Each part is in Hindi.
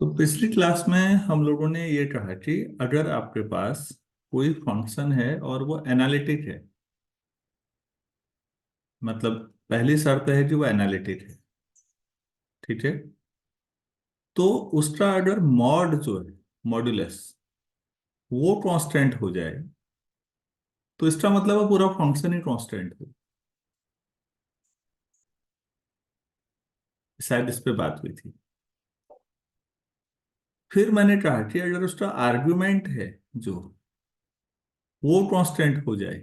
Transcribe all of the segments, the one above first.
तो पिछली क्लास में हम लोगों ने ये कहा कि अगर आपके पास कोई फंक्शन है और वो एनालिटिक है, मतलब पहली शर्त है कि वो एनालिटिक है। ठीक है। तो उसका अगर मॉड जो है, मॉड्यूलस, वो कांस्टेंट हो जाए तो इसका मतलब है पूरा फंक्शन ही कांस्टेंट हो। शायद इस पे बात हुई थी। फिर मैंने कहा कि अगर उसका आर्गुमेंट है जो, वो कांस्टेंट हो जाए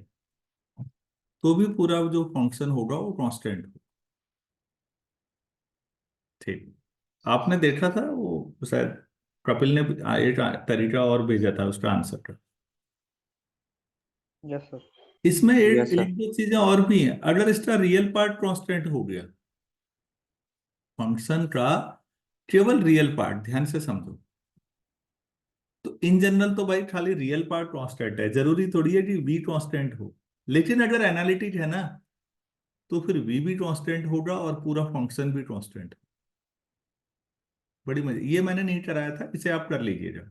तो भी पूरा जो फंक्शन होगा वो कांस्टेंट हो। ठीक। आपने देखा था वो शायद कपिल ने एक तरीका और भेजा था उसका आंसर का। Yes sir. इसमें एक यस सर। एक दो चीजें और भी हैं। अगर इसका रियल पार्ट कांस्टेंट हो गया, फंक्शन का केवल रियल पार्ट, ध्यान से समझो, तो इन जनरल तो भाई खाली रियल पार्ट कांस्टेंट है, जरूरी थोड़ी है कि वी कांस्टेंट हो। लेकिन अगर एनालिटिक है ना, तो फिर वी भी कांस्टेंट होगा और पूरा फंक्शन भी कांस्टेंट। बड़ी मजे, ये मैंने नहीं कराया था, इसे आप कर लीजिएगा।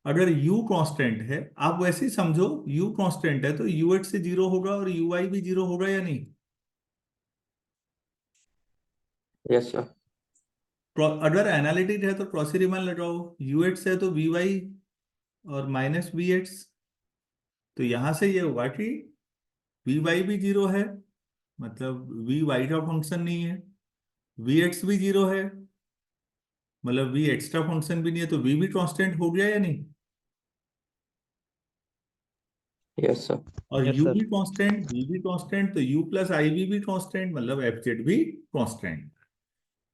अगर u कांस्टेंट है, आप वैसे ही समझो, u कांस्टेंट है तो ux से जीरो होगा और uy भी जीरो होगा या नहीं। Yes sir. अगर एनालिटिक है तो क्रॉस रीमान लगाओ, ux है तो vy और माइनस vx। तो यहां से ये हुआ कि vy भी जीरो है, मतलब vy का फंक्शन नहीं है। vx भी जीरो है, मतलब vx का फंक्शन भी नहीं है, तो v भी कांस्टेंट हो गया या नहीं। Yes sir. और यस u भी सर। कांस्टेंट, v भी कांस्टेंट, तो u प्लस आई भी कांस्टेंट, मतलब एफ जेड भी कांस्टेंट।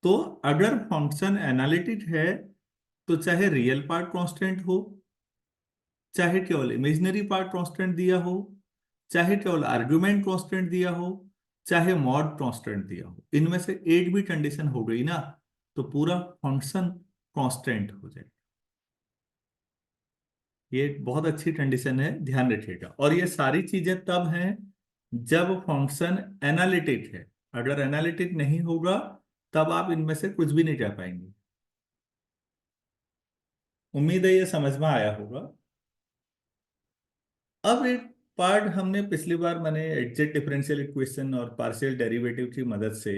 तो अगर फंक्शन एनालिटिक है तो चाहे रियल पार्ट कांस्टेंट हो, चाहे केवल इमेजिनरी पार्ट कांस्टेंट दिया हो, चाहे केवल आर्गुमेंट कांस्टेंट दिया हो, चाहे मॉड कांस्टेंट दिया हो, इनमें से एक भी कंडीशन हो गई ना, तो पूरा फंक्शन कांस्टेंट हो जाए। ये एक बहुत अच्छी कंडीशन है, ध्यान रखिएगा। और ये सारी चीजें तब हैं जब फंक्शन एनालिटिक है। अगर एनालिटिक नहीं होगा तब आप इनमें से कुछ भी नहीं कह पाएंगे। उम्मीद है ये समझ में आया होगा। अब एक पार्ट हमने पिछली बार, मैंने एग्जैक्ट डिफरेंशियल इक्वेशन और पार्शियल डेरिवेटिव की मदद से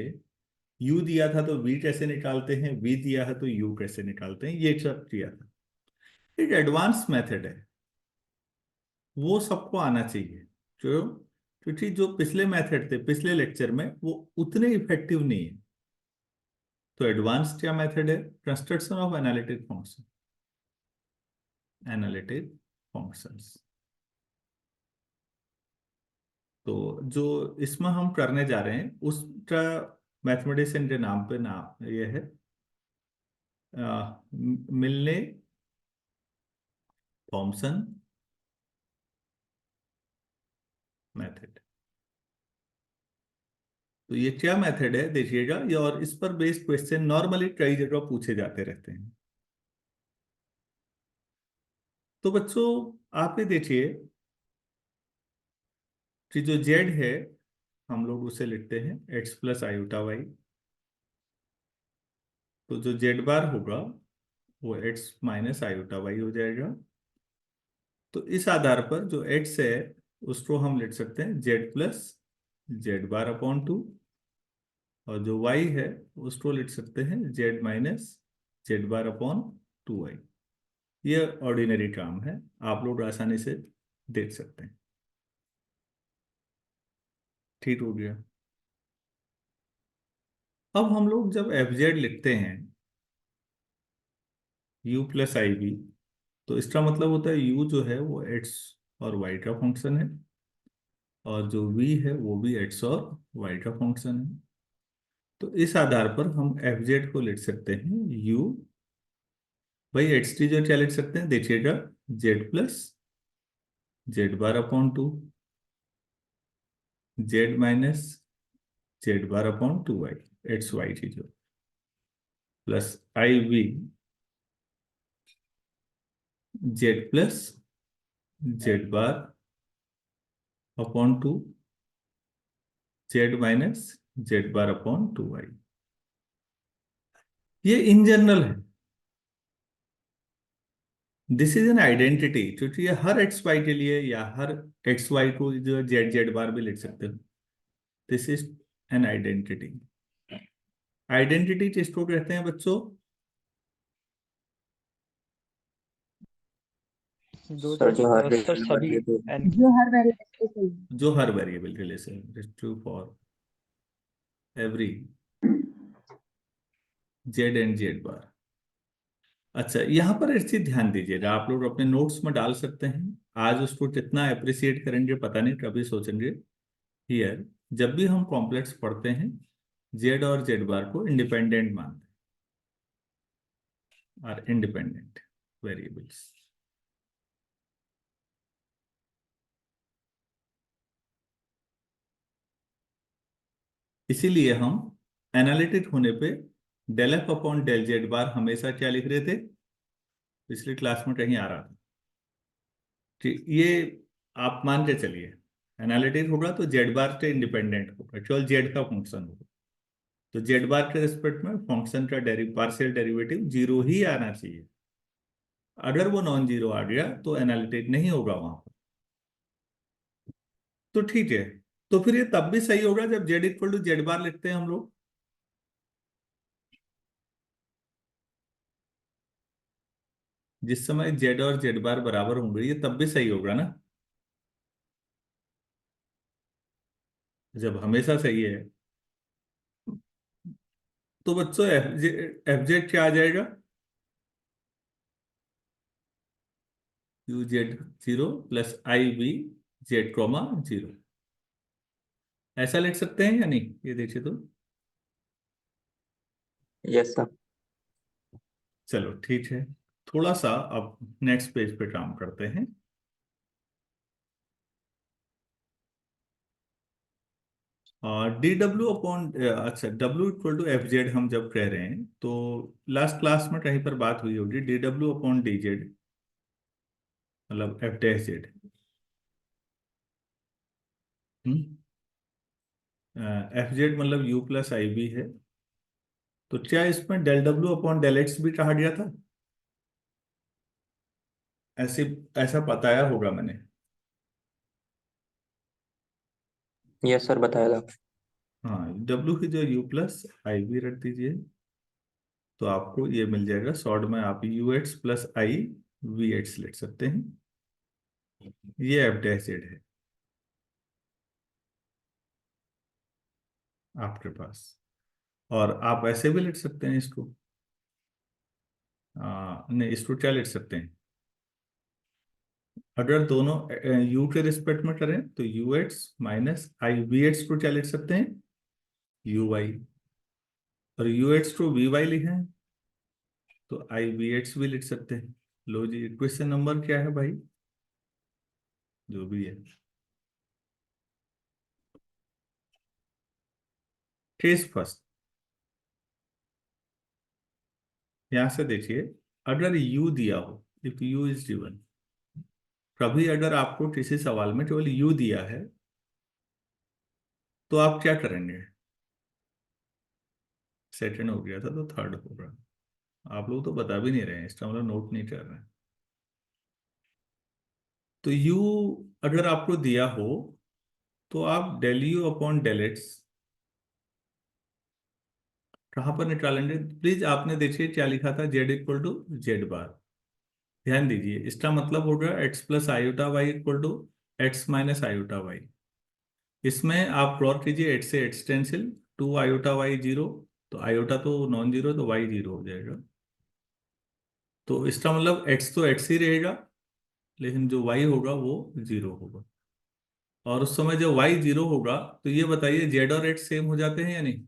u दिया था तो v कैसे निकालते हैं, v दिया है तो u कैसे निकालते हैं, ये सब किया था। एक एडवांस मेथड है, वो सबको आना चाहिए। क्यों? क्योंकि जो पिछले मेथड थे पिछले लेक्चर में, वो उतने इफेक्टिव नहीं है। तो एडवांस क्या मेथड है? Construction of analytic function, analytic functions. तो जो इसमें हम करने जा रहे हैं उसका मैथमेटिशियन के नाम पे नाम ये है, मिलने थॉमसन मेथड। तो ये क्या मेथड है देखिएगा, ये और इस पर बेस्ड क्वेश्चन नॉर्मली कई जगह पूछे जाते रहते हैं। तो बच्चों, आप ये देखिए कि जो z है, हम लोग उसे लिखते हैं x प्लस आयोटा वाई। तो जो z बार होगा वो x माइनस आयोटा वाई हो जाएगा। तो इस आधार पर जो x है उसको हम लिख सकते हैं z plus Z bar upon two, और जो y है उसको लिख सकते हैं z minus Z bar upon two Y. ये ऑर्डिनरी काम है, आप लोग आसानी से देख सकते हैं। ठीक हो गया। अब हम लोग जब एफ जेड लिखते हैं u प्लस आई बी, तो इसका मतलब होता है u जो है वो x और y का फंक्शन है, और जो v है वो भी x और y का फंक्शन है। तो इस आधार पर हम एफ जेड को लिख सकते हैं u, भाई एक्स टी जो क्या लिख सकते हैं देखिएगा, Z plus Z bar upon two, Z minus Z bar upon two Y, X Y T जो, प्लस आई V Z plus Z bar upon two, Z minus Z bar upon two Y. ये इन जनरल है, दिस इज एन आइडेंटिटी, क्योंकि ये हर एक्स वाई के लिए या हर एक्स वाई को जो जेड जेड बार भी लिख सकते हो। This is an identity. Identity किसको कहते हैं बच्चों? दो सर जो हर सर सभी वेरिएबल n जो हर वेरिएबल के सही है। जो हर वेरिएबल के लिए से true for every Z and Z bar. अच्छा, यहाँ पर एक चीज ध्यान दीजिएगा, आप लोग अपने नोट्स में डाल सकते हैं। आज उसको कितना अप्रिशिएट करेंगे पता नहीं, कभी सोचेंगे। हियर जब भी हम कॉम्प्लेक्स पढ़ते हैं, जेड और जेड बार को इंडिपेंडेंट मानते हैं, और इंडिपेंडेंट वेरिएबल्स। इसीलिए हम एनालिटिक होने पे del F upon del Z bar हमेशा क्या लिख रहे थे? पिछली क्लास में कहीं आ रहा था कि ये आप मान के चलिए, एनालिटिक होगा तो जेड बार से इंडिपेंडेंट होगा, केवल जेड का फंक्शन होगा। तो जेड बार के रिस्पेक्ट में फंक्शन का पार्शियल डेरिवेटिव जीरो ही आना चाहिए। अगर वो नॉन जीरो आ गया तो एनालिटिक नहीं होगा वहां पर। तो ठीक है, तो फिर ये तब भी सही होगा जब जेड इक्वल टू जेड बार लिखते हैं हम लोग। जिस समय जेड और जेड बार बराबर होंगे ये तब भी सही होगा ना, जब हमेशा सही है। तो बच्चों एफ जेड क्या आ जाएगा? You Z zero plus I V Z comma zero. ऐसा लिख सकते हैं या नहीं, ये देखिए तो। Yes sir. चलो ठीक है, थोड़ा सा अब नेक्स्ट पेज पे काम करते हैं। डी डब्ल्यू अपॉन, अच्छा डब्ल्यू इक्वल टू एफ जेड हम जब कह रहे हैं तो लास्ट क्लास में कहीं पर बात हुई होगी, D W upon D Z मतलब F dash Z. F Z मतलब यू प्लस आई बी है। तो क्या इसमें del W upon del X भी कहा गया था? ऐसे ऐसा बताया होगा मैंने। यस सर बताया था। हाँ, डब्ल्यू की जो यू प्लस आई बी रख दीजिए, तो आपको ये मिल जाएगा। शॉर्ट में आप यू एक्स प्लस आई वी एक्स लिख सकते हैं। ये एफ डैश जेड है आपके पास। और आप ऐसे भी लिख सकते हैं इसको, नहीं इसको क्या लिख सकते हैं? अगर दोनों यू के रिस्पेक्ट में करें तो u x minus i v x को क्या लिख सकते हैं? U y. और यू एक्स को वी वाई लिखें तो आई वी एक्स भी लिख सकते हैं। लो जी, क्वेश्चन नंबर क्या है भाई? जो भी है। केस फर्स्ट, यहां से देखिए, अगर u दिया हो, इफ u इज गिवन, कभी अगर आपको किसी सवाल में केवल u दिया है तो आप क्या करेंगे? सेकंड हो गया था तो थर्ड होगा। आप लोग तो बता भी नहीं रहे हैं, इसका मतलब नोट नहीं कर रहे हैं। तो u अगर आपको दिया हो तो आप del you upon del X कहां पर निकालेंगे? प्लीज आपने देखिए क्या लिखा था, Z equal to Z bar. ध्यान दीजिए, इसका मतलब होगा X plus iota Y equal to X minus iota Y. इसमें आप प्लॉट कीजिए एट से एट्स टेंसिल, टू आयोटा वाई जीरो, तो आयोटा तो नॉन जीरो तो वाई जीरो हो जाएगा। तो इसका मतलब एक्स तो एक्स ही रहेगा, लेकिन जो वाई होगा वो जीरो होगा। और उस समय जब वाई जीरो होगा तो ये बताइए जेड और एक्स सेम हो जाते हैं या नहीं?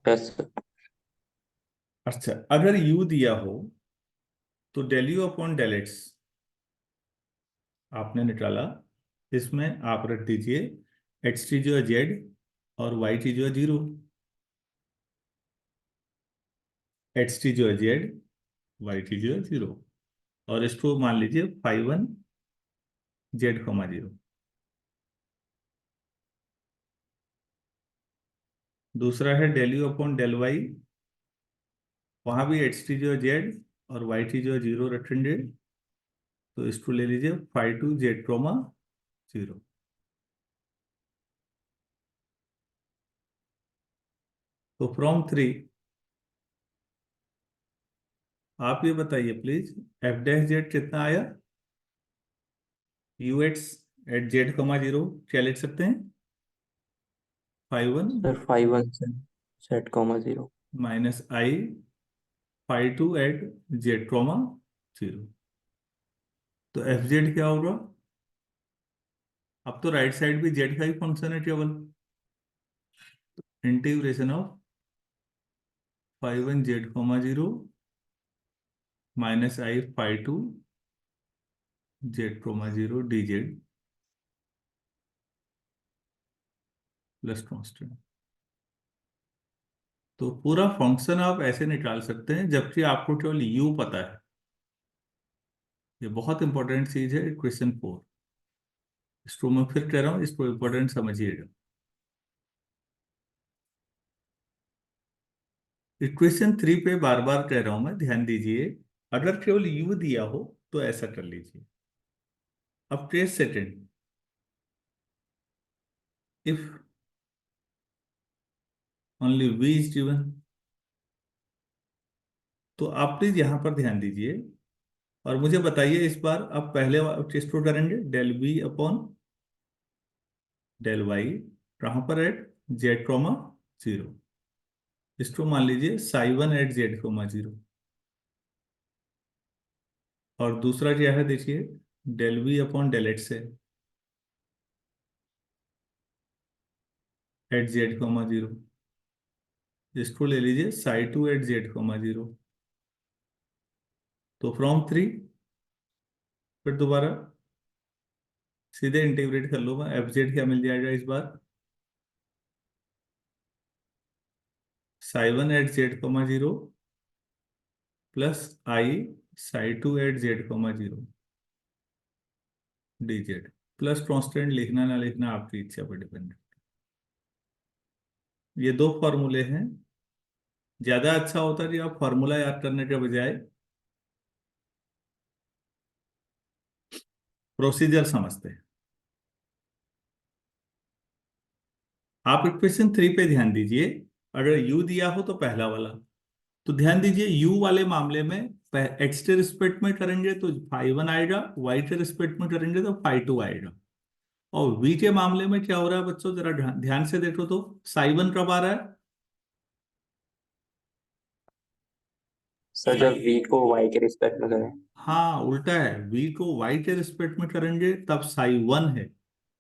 Yes sir. अच्छा, अगर यू दिया हो तो del you upon del x आपने निकाला, इसमें आप रख दीजिए एक्स की जो है जेड और वाई की जो है जीरो। एक्स की जो है जेड, वाई की जो है जीरो। और इसको मान लीजिए five one z comma zero. दूसरा है del you upon del y वहां भी एक्स टी जो है जेड और वाई टी जो है जीरो रखेंगे, तो इसको ले लीजिए five two z comma zero. तो फ्रॉम थ्री आप ये बताइए प्लीज, एफ डैश जेड कितना आया? U x at z comma zero क्या लिख सकते हैं? 5 1 sir 5 1 set comma 0। Minus i 5 2 at Z comma zero. तो एफ जेड क्या होगा? अब तो राइट साइड भी जेड का ही फंक्शन है केवल। Integration of 5 1 Z comma zero minus i 5 2 Z comma zero D Z plus constant. तो पूरा फंक्शन आप ऐसे निकाल सकते हैं, जबकि आपको केवल यू पता है। ये बहुत इंपॉर्टेंट चीज है क्वेश्चन 4। इसको मैं फिर कह रहा हूँ, इसको इंपॉर्टेंट समझिएगा। इक्वेशन 3 पे बार बार कह रहा हूं मैं, ध्यान दीजिए। अगर केवल यू दिया हो तो ऐसा कर लीजिए। अब case second, if only v is given, तो आप प्लीज यहां पर ध्यान दीजिए और मुझे बताइए इस बार आप पहले किसको करेंगे? Del v upon del y, कहां पर एट जेड कॉमा जीरो। इसको मान लीजिए psi one at Z comma zero. और दूसरा क्या है देखिए, del v upon del x है एट जेड कॉमा जीरो। इसको ले लीजिए psi two at Z comma zero. तो फ्रॉम थ्री फिर दोबारा सीधे इंटीग्रेट कर लो, मैं एफ जेड क्या मिल जाएगा इस बार? Psi one at Z comma zero plus I psi two at Z comma zero D Z plus constant. लिखना ना लिखना आपकी इच्छा पर डिपेंड। ये दो फॉर्मूले हैं। ज्यादा अच्छा होता कि आप फॉर्मूला याद करने के बजाय प्रोसीजर समझते हैं। आप इक्वेशन 3 पे ध्यान दीजिए। अगर u दिया हो तो पहला वाला, तो ध्यान दीजिए u वाले मामले में एक्स के रिस्पेक्ट में करेंगे तो फाइव वन आएगा, y के रिस्पेक्ट में करेंगे तो फाइव टू आएगा। और v के मामले में क्या हो रहा है बच्चों, जरा ध्यान से देखो तो साई वन कब आ रहा है? सर जब v को y के रिस्पेक्ट में करें। हाँ उल्टा है, v को y के रिस्पेक्ट में करेंगे तब साई वन है,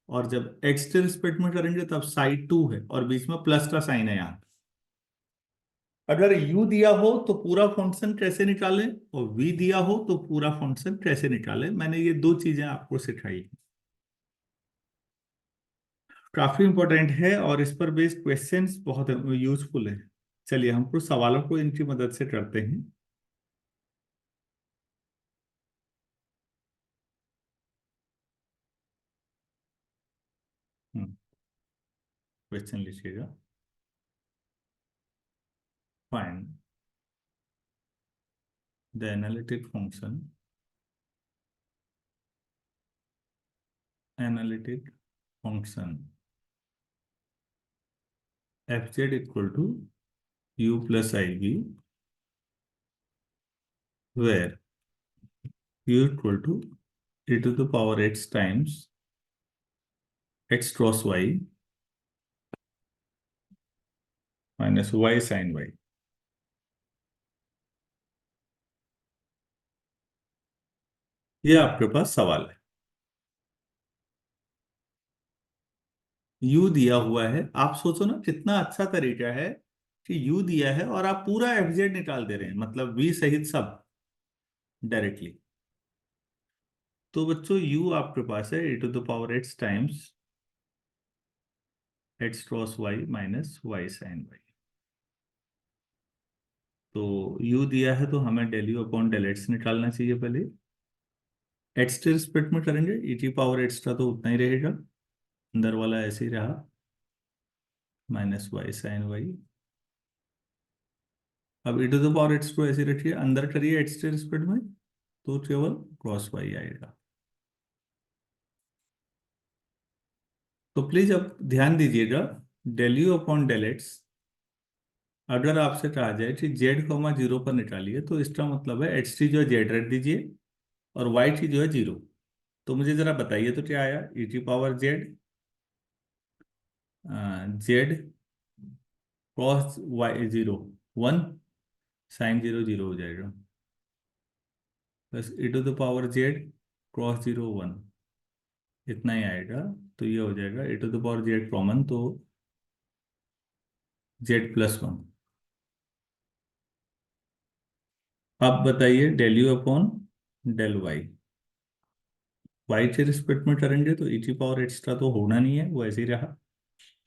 और जब x के रिस्पेक्ट में करेंगे तब साई टू है, और बीच में प्लस का साइन है यहाँ। अगर u दिया हो तो पूरा फंक्शन कैसे निकालें, और v दिया हो तो पूरा फंक्शन कैसे निकालें, मैंने ये दो चीजें आपको सिखाई। काफी इंपॉर्टेंट है और इस पर बेस्ड क्वेश्चंस बहुत यूजफुल है। चलिए हम कुछ सवालों को इनकी मदद से करते हैं। क्वेश्चन लिखिएगा। Find the analytic function, analytic function f Z equal to u plus I v, where u equal to e to the power x times x cross y minus y sine y। ये आपके पास सवाल है। u दिया हुआ है, आप सोचो ना कितना अच्छा तरीका है कि u दिया है और आप पूरा एफ जेड निकाल दे रहे हैं, मतलब v सहित सब डायरेक्टली। तो बच्चों u आपके पास है e to the power x times x cross y minus y sine y। तो u दिया है तो हमें del you upon del x निकालना चाहिए पहले। एक्स के रिस्पेक्ट में करेंगे, ई टी पावर एक्स का तो उतना ही रहेगा, अंदर वाला ऐसे ही रहा, माइनस वाई साइन वाई। अब e to the power x को ऐसे रखिए, अंदर करिए x के रिस्पेक्ट में, तो केवल क्रॉस y आएगा। तो प्लीज अब ध्यान दीजिएगा, del you upon del x अगर आपसे कहा जाए कि जेड कॉमा जीरो पर निकालिए, तो इसका मतलब है एक्स टी जो है जेड रख दीजिए और वाई टी जो है जीरो। तो मुझे जरा बताइए तो क्या आया, E T power Z Z cos Y zero one, sine zero zero हो जाएगा, बस E to the power Z cross zero one, इतना ही आएगा। तो ये हो जाएगा E to the power Z common, तो जेड प्लस वन। अब बताइए del you upon del Y, Y के रिस्पेक्ट में करेंगे तो ई टी पावर एक्स्ट्रा तो होना नहीं है, वो ऐसे ही रहा।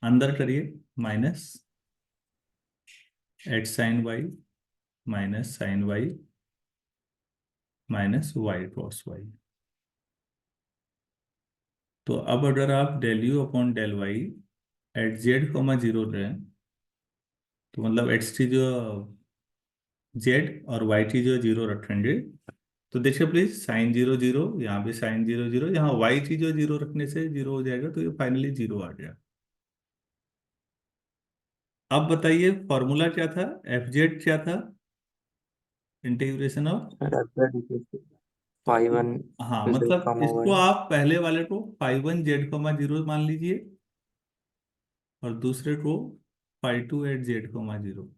अंदर करिए, minus X sine Y minus sine Y minus Y cross Y. तो अब अगर आप del you upon del Y at Z comma zero लें, तो मतलब एक्स टी जो जेड और वाई टी जो जीरो रखेंगे, तो देखिए प्लीज साइन जीरो जीरो, यहाँ भी साइन जीरो जीरो, यहाँ वाई टी जो जीरो रखने से जीरो हो जाएगा, तो ये फाइनली जीरो आ गया। अब बताइए फॉर्मूला क्या था, एफ जेड क्या था, integration of. Sir f phi one हाँ जेड मतलब कॉमा इसको वाई। आप पहले वाले को five one z comma zero मान लीजिए और दूसरे को five two at Z comma zero.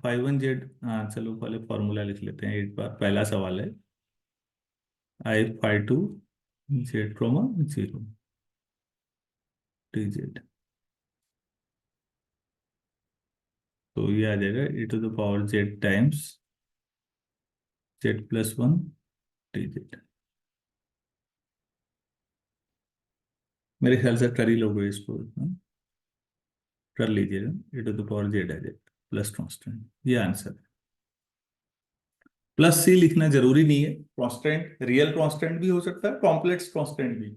Five one z, हाँ चलो पहले फॉर्मूला लिख लेते हैं एक बार। पहला सवाल है I five two Z comma zero T Z, तो ये आ जाएगा E to the power Z times Z plus one T Z. मेरे ख्याल से कर ही लोगे इसको, कर लीजिएगा, E to the power Z है जेड प्लस कांस्टेंट, ये आंसर है। प्लस सी लिखना जरूरी नहीं है, कांस्टेंट रियल कांस्टेंट भी हो सकता है, कॉम्प्लेक्स कांस्टेंट भी,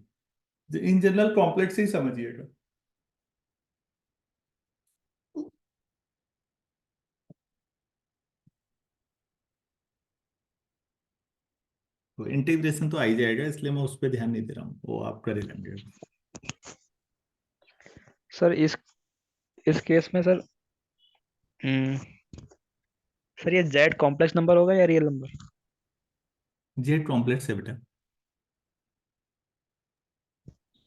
इन जनरल कॉम्प्लेक्स ही समझिएगा। तो इंटीग्रेशन तो आ ही जाएगा, इसलिए मैं उस पर ध्यान नहीं दे रहा हूँ, वो आप कर ही लेंगे। सर इस केस में सर, हम्म, सर ये जेड कॉम्प्लेक्स नंबर होगा या रियल नंबर? जेड कॉम्प्लेक्स है बेटा।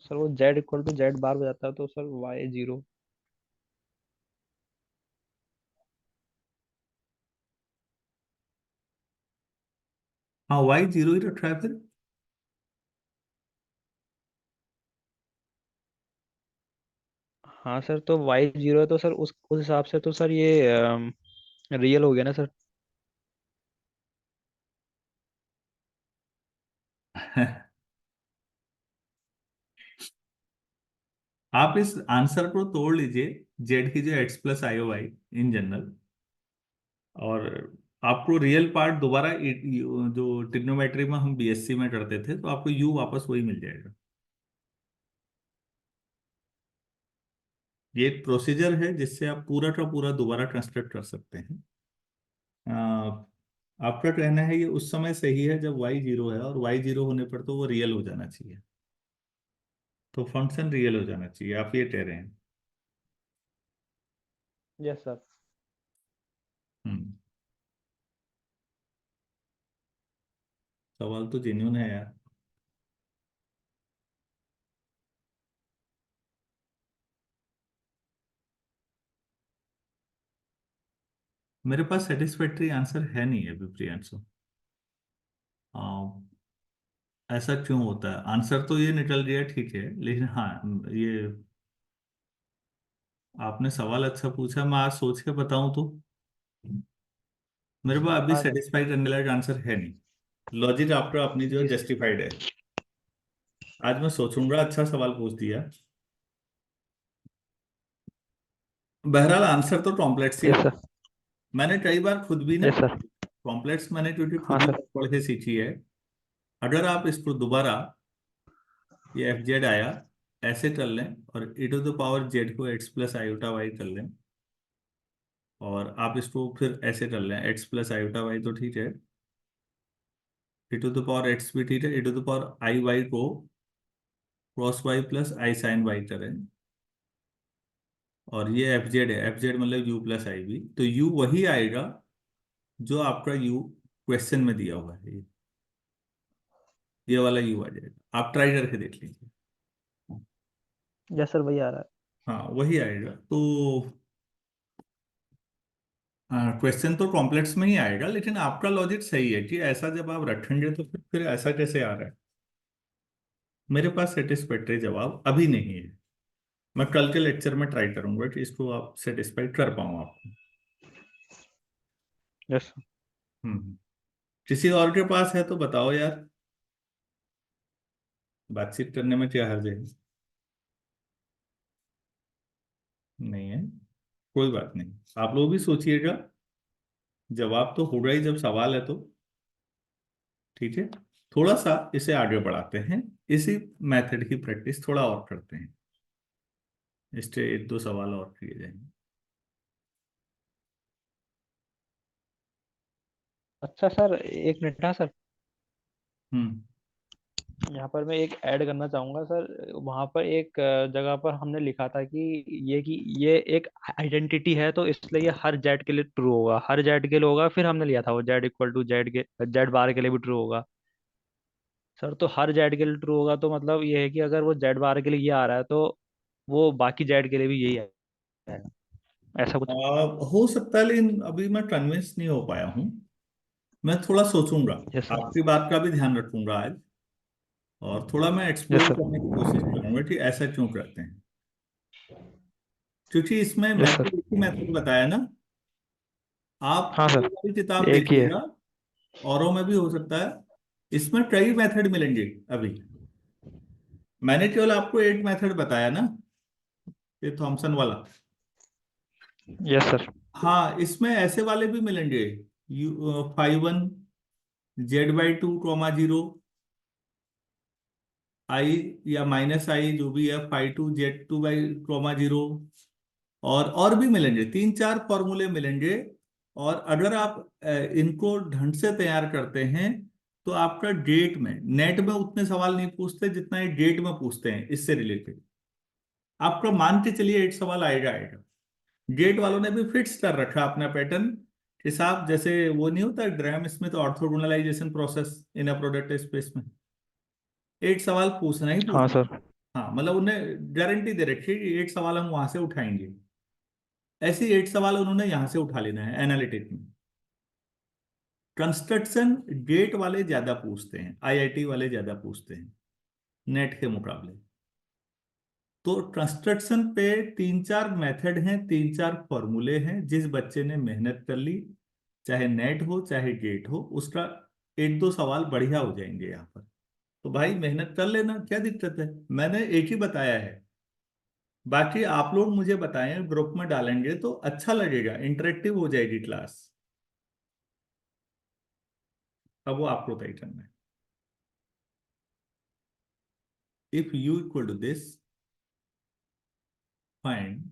सर वो जेड इक्वल टू जेड बार हो जाता है, तो सर वाई जीरो। हाँ वाई जीरो ही रखा है फिर। हाँ सर, तो वाई जीरो है तो सर उस हिसाब से तो सर ये रियल हो गया ना सर? आप इस आंसर को तोड़ लीजिए, जेड की जो x plus i o y in general, और आपको रियल पार्ट दोबारा जो ट्रिग्नोमेट्री में हम बीएससी में करते थे, तो आपको यू वापस वही मिल जाएगा। ये एक प्रोसीजर है जिससे आप पूरा का पूरा दोबारा कंस्ट्रक्ट कर सकते हैं। आपका कहना है ये उस समय सही है जब वाई जीरो है, और वाई जीरो होने पर तो वो रियल हो जाना चाहिए, तो फंक्शन रियल हो जाना चाहिए, आप ये कह रहे हैं। Yes sir. हम्म, सवाल तो जेन्युइन है यार। मेरे पास सेटिस्फैक्टरी आंसर है नहीं अभी प्रियांशु। ऐसा क्यों होता है, आंसर तो ये निकल गया ठीक है, लेकिन हाँ ये आपने सवाल अच्छा पूछा, मैं आज सोच के बताऊं तो मेरे पास अभी हाँ सर। सेटिस्फाई करने लायक आंसर है नहीं। लॉजिक आपका अपनी जो जी सर। जस्टिफाइड है। आज मैं सोचूंगा, अच्छा सवाल पूछ दिया। बहरहाल आंसर तो कॉम्प्लेक्स ही यस होगा। सर। मैंने कई बार खुद भी ना यस सर। कॉम्प्लेक्स, मैंने क्योंकि हाँ खुद ही सर। पढ़ के सीखी है। अगर आप इसको दोबारा, ये एफ जेड आया ऐसे कर लें और ई टू द पावर जेड को एक्स प्लस आयोटा वाई कर लें, और आप इसको फिर ऐसे कर लें, एक्स प्लस आयोटा वाई तो ठीक है, e to the power x भी ठीक है, e to the power i y को cos y plus i sine y करें, और ये एफ जेड है, एफ जेड मतलब यू प्लस आई भी, तो यू वही आएगा जो आपका यू क्वेश्चन में दिया हुआ है, ये वाला यू आ जाएगा, आप ट्राई करके देख लीजिए। यस सर, वही आ रहा है। हाँ वही आएगा, तो क्वेश्चन तो कॉम्प्लेक्स में ही आएगा, लेकिन आपका लॉजिक सही है कि ऐसा जब आप रखेंगे तो फिर ऐसा कैसे आ रहा है। मेरे पास सेटिस्फैक्टरी जवाब अभी नहीं है, मैं कल के लेक्चर में ट्राई करूंगा कि इसको आप सेटिस्फाई कर पाऊँ आपको। Yes sir. किसी और के पास है तो बताओ यार, बातचीत करने में क्या हर्ज है। नहीं है, कोई बात नहीं, आप लोग भी सोचिएगा, जवाब तो होगा ही जब सवाल है तो। ठीक है, थोड़ा सा इसे आगे बढ़ाते हैं, इसी मेथड की प्रैक्टिस थोड़ा और करते हैं, इससे एक दो सवाल और किए जाएंगे। अच्छा सर, एक मिनट ना सर। हम्म। यहाँ पर मैं एक ऐड करना चाहूंगा सर। वहाँ पर एक जगह पर हमने लिखा था कि ये एक आइडेंटिटी है, तो इसलिए ये हर जेड के लिए ट्रू होगा, हर जेड के लिए होगा। फिर हमने लिया था वो जेड इक्वल टू जेड के जेड बार के लिए भी ट्रू होगा। सर तो हर जेड के लिए ट्रू होगा, तो मतलब ये है कि अगर वो जेड बार के लिए ये आ रहा है, तो वो बाकी जेड के लिए भी यही आएगा, ऐसा कुछ। हो सकता है, लेकिन अभी मैं कन्विंस नहीं हो पाया हूँ, मैं थोड़ा सोचूंगा, यस सर। आपकी बात का भी ध्यान रखूंगा आज, और थोड़ा मैं यस एक्सप्लोर सर। करने की कोशिश करूंगा कि ऐसा क्यों करते हैं, क्योंकि इसमें यस मैंने सर। एक ही मेथड बताया ना। आप हाँ वो सर, वाली किताब एक ही है। देखिएगा, औरों में भी हो सकता है, इसमें कई मेथड मिलेंगे अभी। मैंने केवल आपको एक मेथड बताया ना, ये थॉमसन वाला। Yes sir. हाँ, इसमें ऐसे वाले भी मिलेंगे, यू 5 1 Z/2, 0 I या -I जो भी है, 5 2 Z2/0, और भी मिलेंगे, 3 4 फॉर्मूले मिलेंगे। और अगर आप इनको ढंग से तैयार करते हैं, तो आपका डेट में, नेट में उतने सवाल नहीं पूछते जितना ये डेट में पूछते हैं इससे रिलेटेड। आपका मान के चलिए एक सवाल आएगा आएगा, गेट वालों ने भी फिक्स कर रखा अपना पैटर्न हिसाब, जैसे वो नहीं होता Gram Schmidt orthogonalization process in a product space में, एक सवाल पूछना ही हाँ पूछना। सर। हाँ मतलब उन्हें गारंटी दे रखी है कि एक सवाल हम वहां से उठाएंगे, ऐसे ही एक सवाल उन्होंने यहां से उठा लेना है एनालिटिक में। कंस्ट्रक्शन गेट वाले ज्यादा पूछते हैं, आईआईटी वाले ज्यादा पूछते हैं नेट के मुकाबले। तो कंस्ट्रक्शन पे 3 4 मेथड हैं, 3 4 फॉर्मूले हैं, जिस बच्चे ने मेहनत कर ली, चाहे नेट हो चाहे गेट हो, उसका एक दो सवाल बढ़िया हो जाएंगे यहाँ पर। तो भाई मेहनत कर लेना, क्या दिक्कत है, मैंने एक ही बताया है, बाकी आप लोग मुझे बताएं, ग्रुप में डालेंगे तो अच्छा लगेगा, इंटरेक्टिव हो जाएगी क्लास। अब वो आपको तय करना है। If u equal to this, find,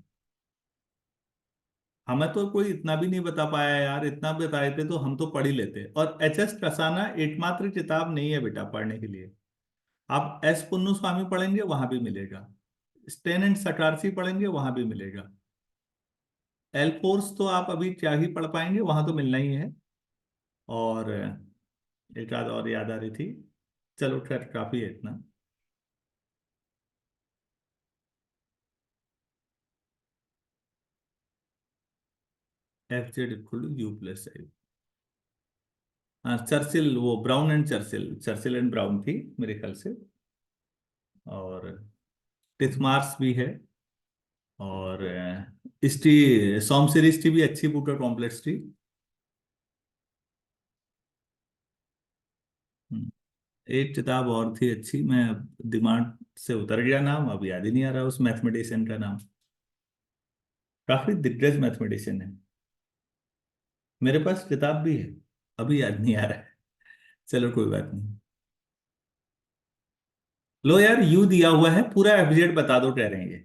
हमें तो कोई इतना भी नहीं बता पाया यार, इतना बताए थे तो हम तो पढ़ ही लेते। और एच एस कसाना एकमात्र किताब नहीं है बेटा पढ़ने के लिए, आप एस पुन्नु स्वामी पढ़ेंगे वहां भी मिलेगा, स्टेन एंड सटारसी पढ़ेंगे वहां भी मिलेगा, एल फोर्स तो आप अभी क्या ही पढ़ पाएंगे, वहां तो मिलना ही है। और एक आध और याद आ रही थी, चलो खैर काफी है इतना। F Z equal to U plus I. हाँ चर्चिल, वो Brown and Churchill, Churchill and Brown थी मेरे ख्याल से, और टिथमार्स भी है, और स्टी सॉमसेरी स्टी भी अच्छी बुक है, कॉम्प्लेक्स टी। हम्म, एक किताब और थी अच्छी, मैं दिमाग से उतर गया नाम, अब याद ही नहीं आ रहा उस मैथमेटिशियन का नाम, काफी दिग्गज मैथमेटिशियन है, मेरे पास किताब भी है, अभी याद नहीं आ रहा है। चलो कोई बात नहीं। लो यार, यू दिया हुआ है, पूरा एफजेड बता दो कह रहे हैं ये,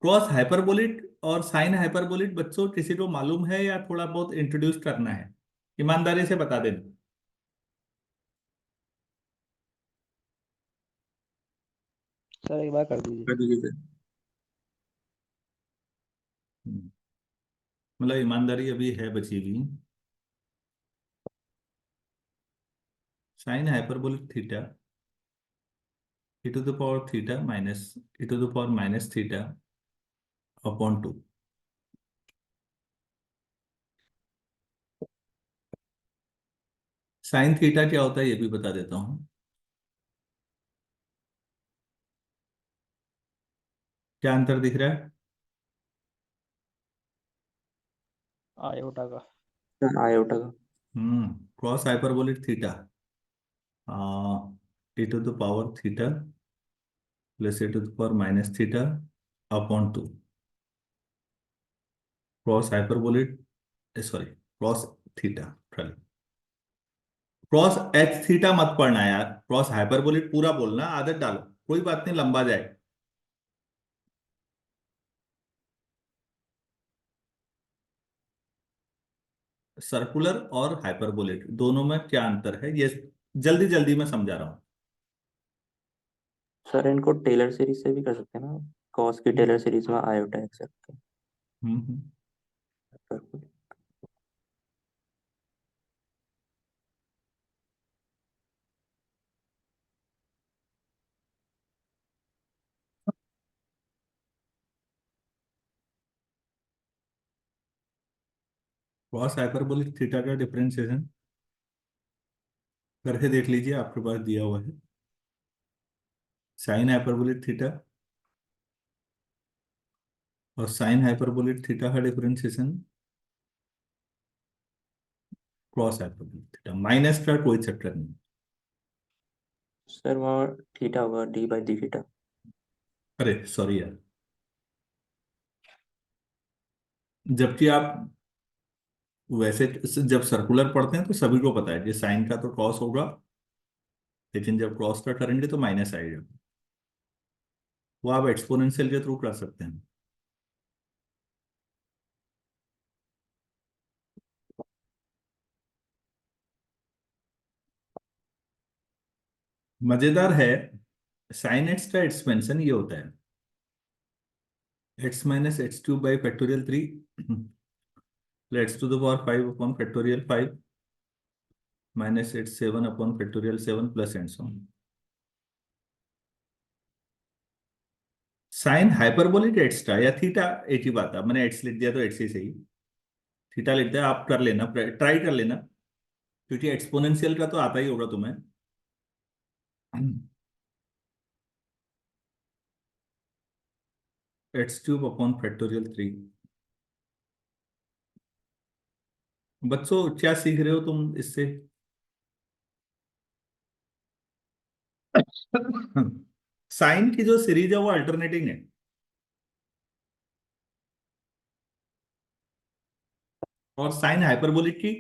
क्रॉस हाइपरबोलिक और साइन हाइपरबोलिक बच्चों किसी को मालूम है या थोड़ा बहुत इंट्रोड्यूस करना है? ईमानदारी से बता देना। सर एक बार कर दीजिए। कर दीजिए सर। मतलब ईमानदारी अभी है बची हुई। Sine hyperbolic theta e to the power theta minus e to the power minus theta upon 2। Sine theta क्या होता है ये भी बता देता हूं। क्या अंतर दिख रहा है? आयोटा का। सर आयोटा का। Cross hyperbolic theta e to the power theta plus e to the power minus theta upon 2। Cross hyperbolic, sorry, cross theta, cross H theta मत पढ़ना यार, क्रॉस हाइपरबोलिक पूरा बोलना, आदत डालो, कोई बात नहीं, लंबा जाए। सर्कुलर और हाइपरबोलिक दोनों में क्या अंतर है ये जल्दी जल्दी में समझा रहा हूं। सर इनको टेलर सीरीज से भी कर सकते हैं ना, कॉस की टेलर सीरीज में आयोटा एक्सेप्ट हम्म। कर। क्रॉस हाइपरबोलिक थीटा का डिफरेंशिएशन करके देख लीजिए, आपके पास दिया हुआ है। साइन हाइपरबोलिक थीटा और साइन हाइपरबोलिक थीटा का differentiation cross hyperbolic theta, minus का कोई चक्कर नहीं। सर वहाँ थीटा होगा डी बाई डी थीटा। अरे सॉरी यार, जबकि आप वैसे जब सर्कुलर पढ़ते हैं तो सभी को पता है कि साइन का तो क्रॉस होगा, लेकिन जब क्रॉस का करेंगे तो माइनस आएगा। वो आप एक्सपोनेंशियल के थ्रू कर सकते हैं। मजेदार है, साइन एक्स का एक्सपेंशन ये होता है x minus x cube by factorial 3 x to the power 5 upon factorial 5 minus x 7 upon factorial 7 plus and so on. Sine hyperbolic x का या थीटा एक ही बात है, मैंने एक्स लिख दिया तो एक्स ही सही, थीटा लिख दिया, आप कर लेना, ट्राई कर लेना, क्योंकि एक्सपोनेंशियल का तो आता ही होगा तुम्हें। X cube upon factorial 3। बच्चों क्या सीख रहे हो तुम इससे? साइन की जो सीरीज है वो अल्टरनेटिंग है, और साइन हाइपरबोलिक की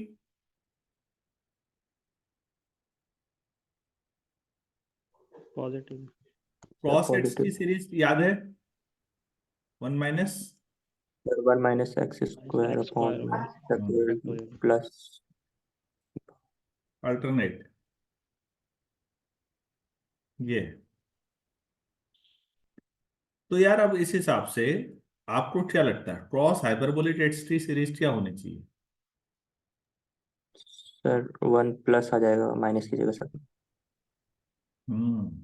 पॉजिटिव। क्रॉस एक्स की पॉजिटिव। सीरीज याद है, 1 minus sir 1 minus x square x upon square होगा फैक्टोरियल फैक्टोरियल। प्लस। अल्टरनेट, ये। तो यार अब इस हिसाब से आपको क्या लगता है क्रॉस हाइपरबोलिक एक्स की सीरीज क्या होनी चाहिए? सर 1 प्लस आ जाएगा माइनस की जगह सर। हम्म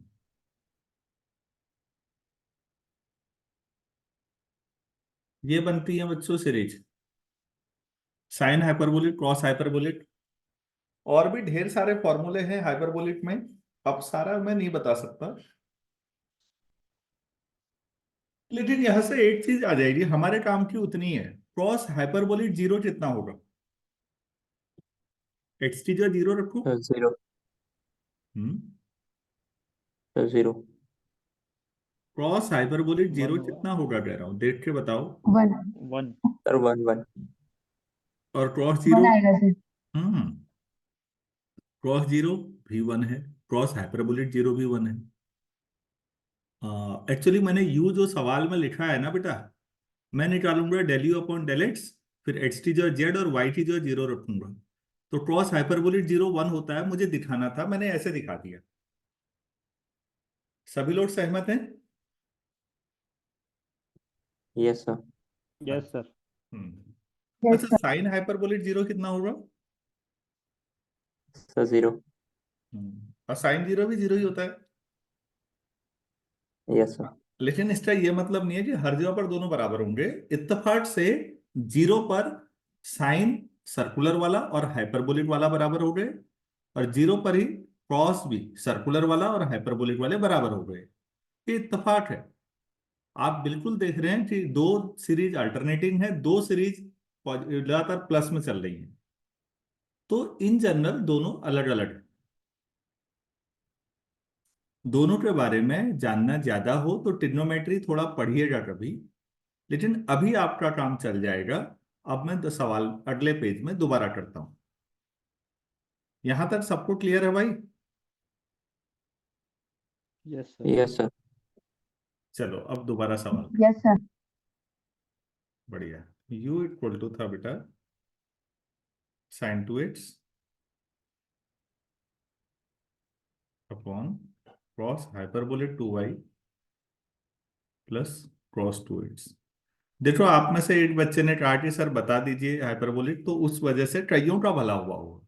ये बनती है बच्चों series, sine hyperbolic, cross hyperbolic, और भी ढेर सारे फॉर्मूले हैं हाइपरबोलिक में, अब सारा मैं नहीं बता सकता, लेकिन यहां से एक चीज आ जाएगी हमारे काम की, उतनी है, क्रॉस हाइपरबोलिक जीरो कितना होगा? एक्स की जगह जीरो रखो। Sir 0। Hmm sir 0। Cross hyperbolic one zero होगा। कितना होगा कह रहा हूं, देख के बताओ। 1 वन। सर 1 1। और क्रॉस 1 जीरो? आएगा सर। हम्म क्रॉस जीरो भी वन है, क्रॉस हाइपरबोलिक जीरो भी वन है। एक्चुअली मैंने यू जो सवाल में लिखा है ना बेटा, मैं निकालूंगा del you upon del x, फिर एक्स टी जो है जेड और वाई टी जो है जीरो रखूंगा। तो क्रॉस हाइपरबोलिक 0 1 होता है, मुझे दिखाना था, मैंने ऐसे दिखा दिया। सभी लोग सहमत हैं? Yes sir. Yes sir. Hmm. Yes अच्छा, साइन हाइपरबोलिक 0 कितना होगा? सर 0। और साइन 0 भी 0 ही होता है। Yes sir. लेकिन इसका ये मतलब नहीं है कि हर जगह पर दोनों बराबर होंगे। इत्तेफाक से 0 पर साइन सर्कुलर वाला और हाइपरबोलिक वाला बराबर हो गए, और 0 पर ही कॉस भी सर्कुलर वाला और हाइपरबोलिक वाले बराबर हो गए। ये इत्तेफाक है। आप बिल्कुल देख रहे हैं कि दो सीरीज अल्टरनेटिंग है, दो सीरीज लगातार प्लस में चल रही है। तो इन जनरल दोनों अलग अलग है। दोनों के बारे में जानना ज्यादा हो तो ट्रिग्नोमेट्री थोड़ा पढ़िएगा कभी, लेकिन अभी आपका काम चल जाएगा। अब मैं तो सवाल अगले पेज में दोबारा करता हूं। यहां तक सबको क्लियर है भाई? Yes sir. Yes sir. चलो अब दोबारा सवाल। Yes sir. बढ़िया। u इक्वल टू था बेटा sine 2x upon cos hyperbolic 2y plus cos 2x। देखो, आप में से एक बच्चे ने कहा कि सर बता दीजिए हाइपरबोलिक, तो उस वजह से कईयों का भला हुआ होगा।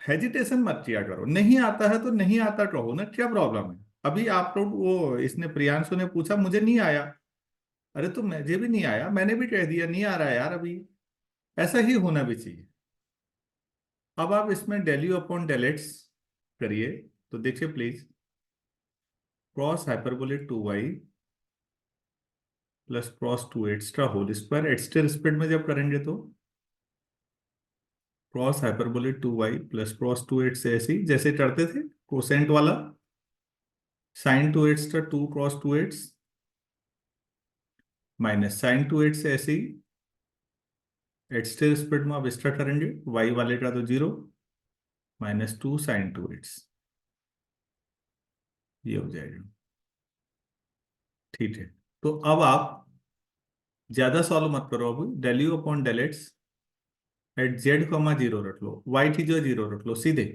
हेजिटेशन मत किया करो, नहीं आता है तो नहीं आता कहो ना, क्या प्रॉब्लम है? अभी आप लोग, वो इसने प्रियांशु ने पूछा मुझे नहीं आया, अरे तो मुझे भी नहीं आया, मैंने भी कह दिया नहीं आ रहा है यार अभी। ऐसा ही होना भी चाहिए। अब आप इसमें del you upon del x करिए, तो देखिए please, cos hyperbolic 2y plus cos 2x का होल स्क्वायर, एक्स के रिस्पेक्ट में जब करेंगे तो cross hyperbolic 2y plus cos 2x से ऐसे ही जैसे करते थे कोसेंट वाला, साइन 2x का 2 cross 2x minus sign 2x से ऐसे ही एक्स के रिस्पेक्ट में आप एक्स्ट्रा करेंगे, y वाले का तो 0 माइनस 2 साइन 2x, ये हो जाएगा। ठीक है, तो अब आप ज्यादा सॉल्व मत करो, अब del you upon del x at Z comma 0 रख लो, वाई की जो 0 रख लो सीधे।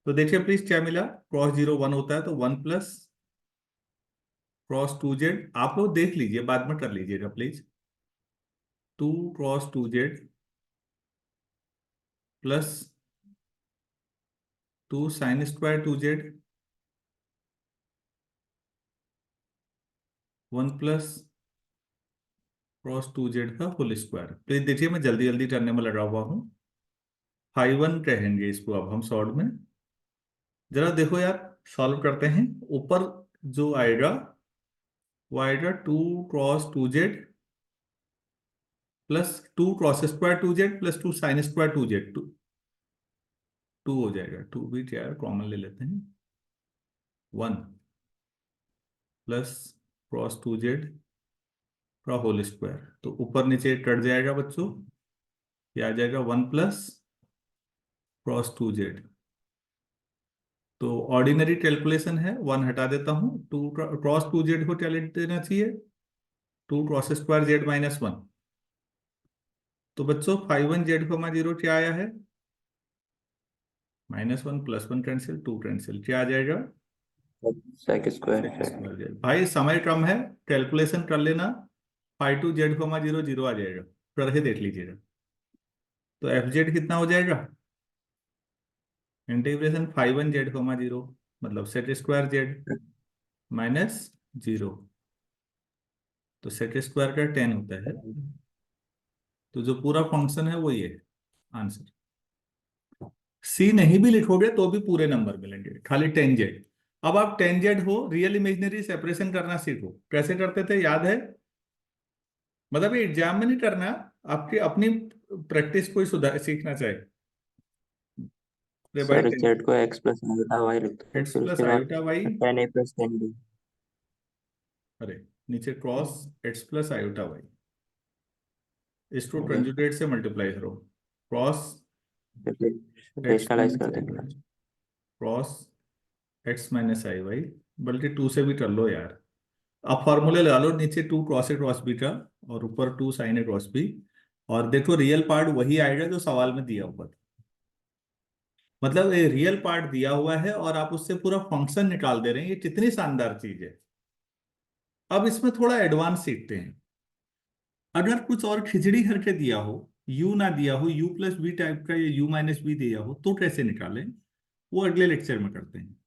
तो देखिए प्लीज क्या मिला, क्रॉस 0 1 होता है तो 1 प्लस क्रॉस 2z, आप लोग देख लीजिए बाद में कर लीजिएगा please, 2 cross 2z plus 2 sine square 2z 1 plus cross 2z का होल स्क्वायर। प्लीज देखिए मैं जल्दी जल्दी करने में लगा हुआ हूँ। 5 1 कहेंगे इसको अब हम शॉर्ट में। जरा देखो यार, सॉल्व करते हैं। ऊपर जो आएगा वो आएगा 2 cross 2z plus 2 cross square 2z plus 2 sine square 2z, 2 हो जाएगा। 2 भी क्या है, कॉमन ले लेते हैं। 1 प्लस क्रॉस 2z का होल स्क्वायर, तो ऊपर नीचे कट जाएगा बच्चों, ये आ जाएगा 1 प्लस क्रॉस 2z। तो ऑर्डिनरी कैलकुलेशन है, 1 हटा देता हूं, 2 क्रॉस 2z को क्या लिख देना चाहिए, 2 क्रॉस स्क्वायर z माइनस 1। तो बच्चों 5 1 z कॉमा 0 क्या आया है, माइनस 1 प्लस 1 कैंसिल, 2 कैंसिल, क्या आ जाएगा, sec square sec square z। भाई समय कम है, कैलकुलेशन कर लेना। 5 2 z कॉमा 0 0 आ जाएगा, करके देख लीजिएगा। तो एफ जेड कितना हो जाएगा, इंटीग्रेशन 5 1 z कॉमा 0 मतलब सेक स्क्वायर z माइनस 0, तो सेक स्क्वायर का 10 होता है। तो जो पूरा फंक्शन है वो ये आंसर। सी नहीं भी लिखोगे तो भी पूरे नंबर मिलेंगे, खाली 10 जेड। अब आप 10 जेड हो, रियल इमेजिनरी सेपरेशन करना सीखो। कैसे करते थे याद है? मतलब ये एग्जाम में नहीं करना, आपकी अपनी प्रैक्टिस को ही सुधार सीखना चाहिए। भाई सर जेड को एक्स प्लस आयोटा वाई लिखते हैं, एक्स फिर प्लस उसके बाद iota Y, 10a plus 10b। अरे नीचे cos x plus iota y, इसको कंजुगेट से मल्टीप्लाई करो, क्रॉस एक्स रेशनलाइज माइनस कर आई देंगे। Y cos x minus i y बल्कि 2 से भी कर लो यार। अब फॉर्मूले लगा लो, नीचे 2 कॉस ए क्रॉस बी का और ऊपर 2 साइन ए क्रॉस बी। और देखो रियल पार्ट वही आएगा जो सवाल में दिया हुआ था। मतलब ये रियल पार्ट दिया हुआ है और आप उससे पूरा फंक्शन निकाल दे रहे हैं, ये कितनी शानदार चीज है। अब इसमें थोड़ा एडवांस सीखते हैं। अगर कुछ और खिचड़ी करके दिया हो, यू ना दिया हो, यू प्लस बी टाइप का या यू माइनस बी दिया हो, तो कैसे निकालें, वो अगले लेक्चर में करते हैं।